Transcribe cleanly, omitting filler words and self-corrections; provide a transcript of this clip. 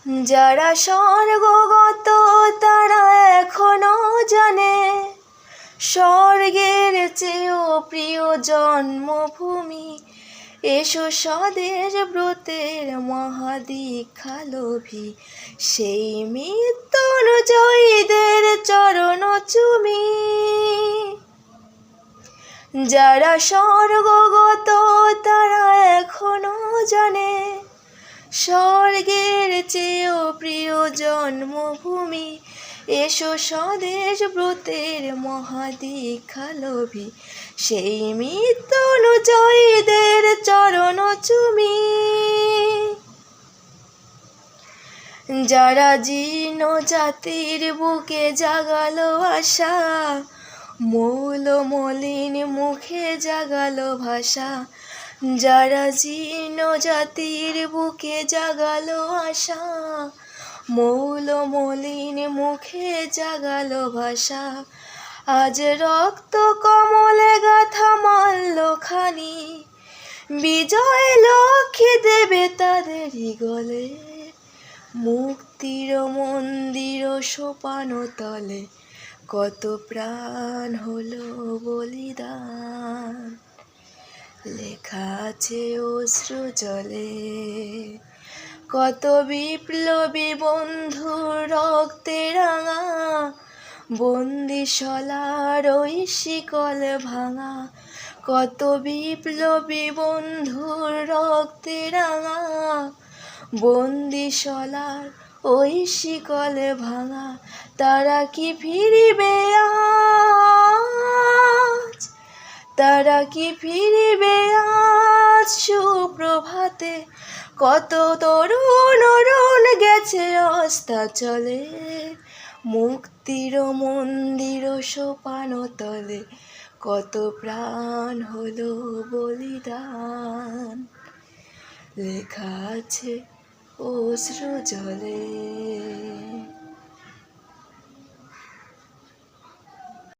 যারা স্বর্গগত তারা এখনো জানে স্বর্গের চেয়েও প্রিয় জন্মভূমি। এসো স্বদেশ ব্রতের মহাদীক্ষা লোভী, সেই মৃত্যুঞ্জয়ীদের চরণ চুমি। যারা স্বর্গগত তারা এখনো জানে স্বর্গের চেয়েও প্রিয় জন্মভূমি। এসো স্বদেশ ব্রতের মহাদীক্ষা লোভী, সেই মৃত্যুঞ্জয়ীদের চরণ চুমি। যারা জীর্ণ জাতির বুকে জাগালো আশা, মৌল মলিন মুখে জাগালো ভাষা। যারা জীর্ণ জাতির বুকে জাগালো আশা, মৌল মলিন মুখে জাগালো ভাষা। আজ রক্ত কমলে গাথা মাল্যখানি, বিজয় লক্ষ্মী দেবে তাদেরই গলে। মুক্তির মন্দির সোপান তলে কত প্রাণ হলো বলিদান, লেখা আছে অশ্রু জলে। কত বিপ্লবী বন্ধুর রক্তে রাঙা, বন্দিশালার ওই শিকল ভাঙা। কত বিপ্লবী বন্ধুর রক্তে রাঙা, বন্দিশালার ওই শিকল ভাঙা। তারা কি ফিরিবে আজ, তারা কি ফিরিবে আজ সুপ্রভাতে? কত তরুণ অরুণ গেছে অস্তাচলে, মুক্তির মন্দির সোপান তলে কত প্রাণ হলো বলিদান, লেখা আছে অশ্রু জলে।